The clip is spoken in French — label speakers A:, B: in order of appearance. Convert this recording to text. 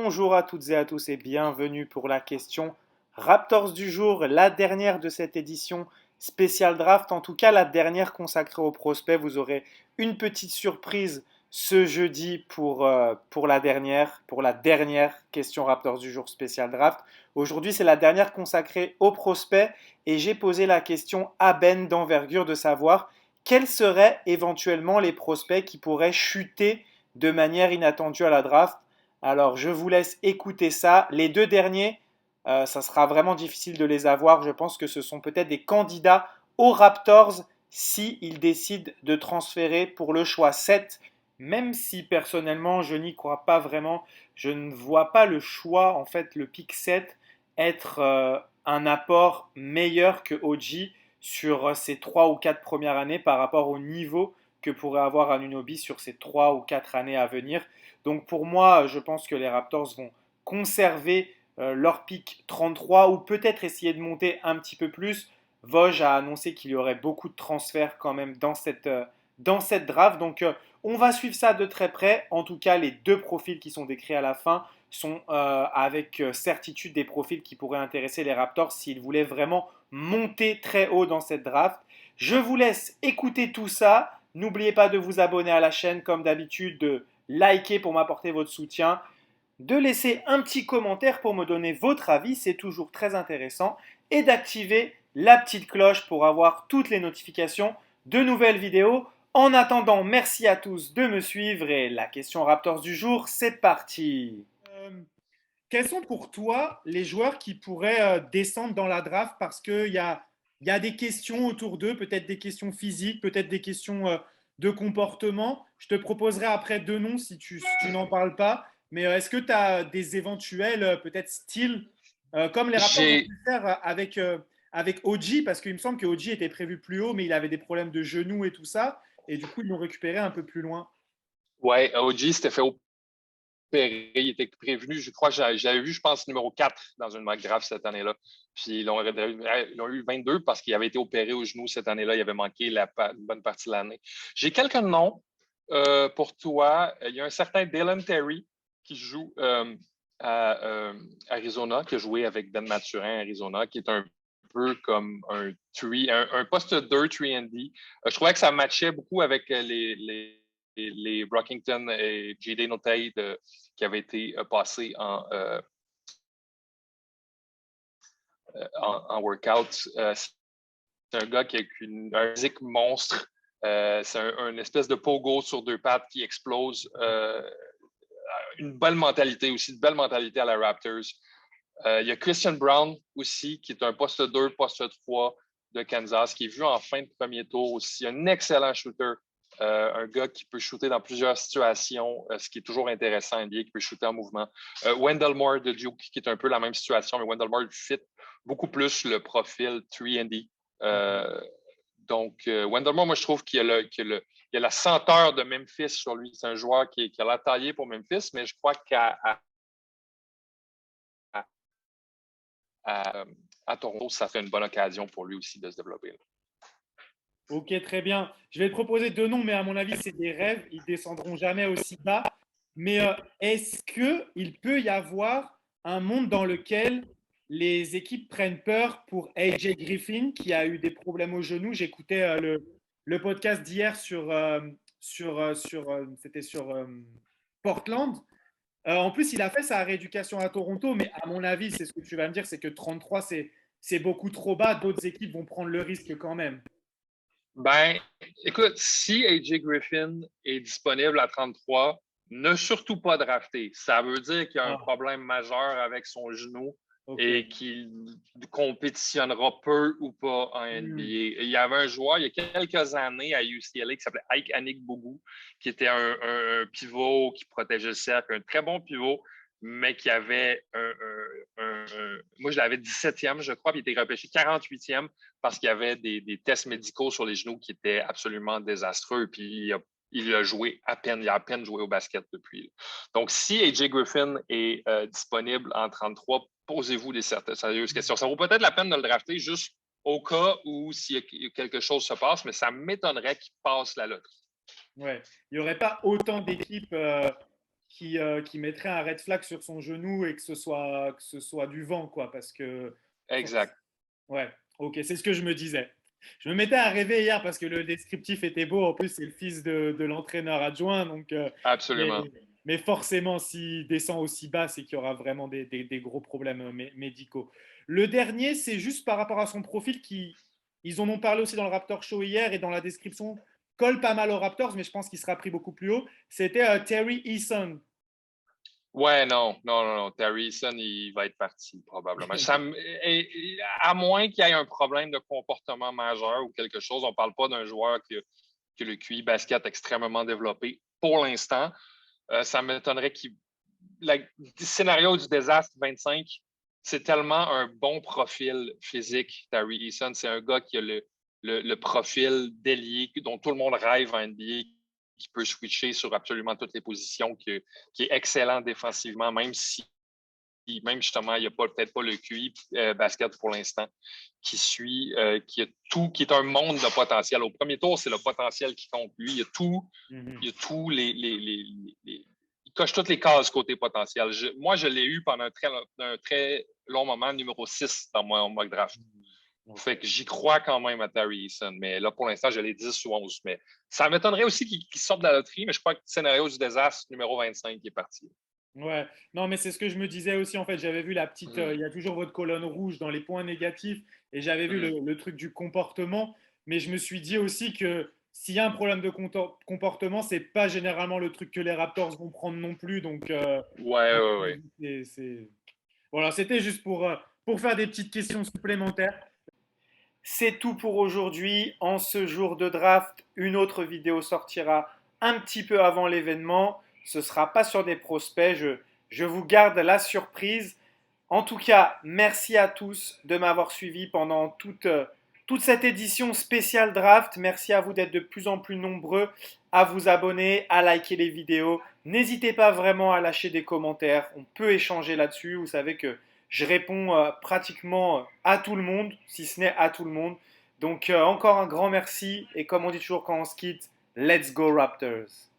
A: Bonjour à toutes et à tous et bienvenue pour la question Raptors du jour, la dernière de cette édition spéciale draft, en tout cas la dernière consacrée aux prospects. Vous aurez une petite surprise ce jeudi pour la dernière question Raptors du jour spéciale draft. Aujourd'hui c'est la dernière consacrée aux prospects et j'ai posé la question à Ben d'envergure de savoir quels seraient éventuellement les prospects qui pourraient chuter de manière inattendue à la draft. Alors, je vous laisse écouter ça. Les deux derniers, ça sera vraiment difficile de les avoir. Je pense que ce sont peut-être des candidats aux Raptors s'ils décident de transférer pour le choix 7. Même si personnellement, je n'y crois pas vraiment. Je ne vois pas le choix, en fait, le pick 7, être un apport meilleur que OG sur ses 3 ou 4 premières années par rapport au niveau que pourrait avoir Anunoby sur ses 3 ou 4 années à venir. Donc pour moi, je pense que les Raptors vont conserver leur pick 33 ou peut-être essayer de monter un petit peu plus. Vosges a annoncé qu'il y aurait beaucoup de transferts quand même dans cette draft. Donc on va suivre ça de très près. En tout cas, les deux profils qui sont décrits à la fin sont avec certitude des profils qui pourraient intéresser les Raptors s'ils voulaient vraiment monter très haut dans cette draft. Je vous laisse écouter tout ça. N'oubliez pas de vous abonner à la chaîne comme d'habitude, de liker pour m'apporter votre soutien, de laisser un petit commentaire pour me donner votre avis, c'est toujours très intéressant, et d'activer la petite cloche pour avoir toutes les notifications de nouvelles vidéos. En attendant, merci à tous de me suivre et la question Raptors du jour, c'est parti. Quels sont pour toi les joueurs qui pourraient descendre dans la draft parce qu'il y a des questions autour d'eux, peut-être des questions physiques, peut-être des questions de comportement. Je te proposerai après deux noms si tu n'en parles pas. Mais est-ce que tu as des éventuels, peut-être style, comme les Raptors ont
B: J'ai,
A: pu faire avec OG, parce qu'il me semble que OG était prévu plus haut, mais il avait des problèmes de genoux et tout ça. Et du coup, ils l'ont récupéré un peu plus loin.
B: ouais, OG s'était fait opérer. Il était prévenu, je crois, j'avais vu, je pense, numéro 4 dans une mock draft cette année-là. Puis ils l'ont eu 22 parce qu'il avait été opéré au genou cette année-là. Il avait manqué une bonne partie de l'année. J'ai quelques noms pour toi. Il y a un certain Dylan Terry qui joue à Arizona, qui a joué avec Ben Mathurin à Arizona, qui est un peu comme un poste 2 3 and D. Je trouvais que ça matchait beaucoup avec les Brockington et J.D. Notae qui avaient été passés en workout. C'est un gars qui a un physique monstre. C'est un espèce de pogo sur deux pattes qui explose. Une belle mentalité aussi, une belle mentalité à la Raptors. Il y a Christian Brown aussi, qui est un poste 2, poste 3 de Kansas, qui est vu en fin de premier tour aussi. Un excellent shooter. Un gars qui peut shooter dans plusieurs situations, ce qui est toujours intéressant, NBA, qui peut shooter en mouvement. Wendell Moore de Duke, qui est un peu la même situation, mais Wendell Moore fit beaucoup plus le profil 3 and D. Wendell Moore, moi, je trouve qu'il a la senteur de Memphis sur lui. C'est un joueur qui a la taillée pour Memphis, mais je crois à, à Toronto, ça serait une bonne occasion pour lui aussi de se développer.
A: Ok, très bien. Je vais te proposer deux noms, mais à mon avis, c'est des rêves. Ils descendront jamais aussi bas. Mais est-ce qu'il peut y avoir un monde dans lequel les équipes prennent peur pour AJ Griffin, qui a eu des problèmes au genou? J'écoutais le podcast d'hier c'était sur Portland. En plus, il a fait sa rééducation à Toronto, mais à mon avis, c'est ce que tu vas me dire, c'est que 33, c'est beaucoup trop bas. D'autres équipes vont prendre le risque quand même.
B: Ben, écoute, si AJ Griffin est disponible à 33, ne surtout pas drafter. Ça veut dire qu'il y a un
A: Ah,
B: problème majeur avec son genou
A: ok.
B: et qu'il compétitionnera peu ou pas en
A: Hmm.
B: NBA. Il y avait un joueur il y a quelques années à UCLA qui s'appelait Ike Anigbogu, qui était un pivot qui protégeait le cercle, un très bon pivot, mais qui avait moi je l'avais 17e, je crois, puis il était repêché 48e parce qu'il y avait des tests médicaux sur les genoux qui étaient absolument désastreux. Puis il a joué à peine, il a à peine joué au basket depuis. Donc, si AJ Griffin est disponible en 33, posez-vous des sérieuses questions. Ça vaut peut-être la peine de le drafter juste au cas où s'il y a quelque chose se passe, mais ça m'étonnerait qu'il passe la loterie.
A: Ouais. Il n'y aurait pas autant d'équipes qui mettrait un red flag sur son genou et que ce soit du vent, quoi. Parce que,
B: Exact.
A: ouais, ok, c'est ce que je me disais. Je me mettais à rêver hier parce que le descriptif était beau. En plus, c'est le fils de l'entraîneur adjoint. Donc, mais,
B: Absolument.
A: mais forcément, s'il descend aussi bas, c'est qu'il y aura vraiment des gros problèmes médicaux. Le dernier, c'est juste par rapport à son profil qui, ils en ont parlé aussi dans le Raptor Show hier et dans la description, colle pas mal aux Raptors, mais je pense qu'il sera pris beaucoup plus haut. C'était Terry Eason.
B: Ouais, non, non, non, non. Terry Eason, il va être parti, probablement. À moins qu'il y ait un problème de comportement majeur ou quelque chose, on ne parle pas d'un joueur qui a le QI basket extrêmement développé. Pour l'instant, ça m'étonnerait qu'il. Le scénario du désastre 25, c'est tellement un bon profil physique, Terry Eason. C'est un gars qui a le profil d'ailier dont tout le monde rêve en NBA, qui peut switcher sur absolument toutes les positions, qui est excellent défensivement, même justement, il n'y a peut-être pas le QI basket pour l'instant, qui suit, qui a tout, qui est un monde de potentiel. Au premier tour, c'est le potentiel qui compte. Lui, il y a tous il coche toutes les cases côté potentiel. Moi, je l'ai eu pendant un très long moment, numéro 6 dans mon mock draft. Fait que j'y crois quand même à Terry Eason, mais là, pour l'instant, je l'ai 10 ou 11. Mais ça m'étonnerait aussi qu'il sorte de la loterie, mais je crois que le scénario du désastre, numéro 25, est parti.
A: Ouais, non, mais c'est ce que je me disais aussi. En fait, j'avais vu la petite. Il y a toujours votre colonne rouge dans les points négatifs et j'avais vu le truc du comportement. Mais je me suis dit aussi que s'il y a un problème de comportement, c'est pas généralement le truc que les Raptors vont prendre non plus. Donc,
B: Ouais, ouais, ouais.
A: voilà, c'était juste pour faire des petites questions supplémentaires. C'est tout pour aujourd'hui. En ce jour de draft, une autre vidéo sortira un petit peu avant l'événement. Ce ne sera pas sur des prospects. Je vous garde la surprise. En tout cas, merci à tous de m'avoir suivi pendant toute cette édition spéciale draft. Merci à vous d'être de plus en plus nombreux à vous abonner, à liker les vidéos. N'hésitez pas vraiment à lâcher des commentaires. On peut échanger là-dessus. Vous savez que je réponds pratiquement à tout le monde, si ce n'est à tout le monde. Donc encore un grand merci. Et comme on dit toujours quand on se quitte, let's go Raptors.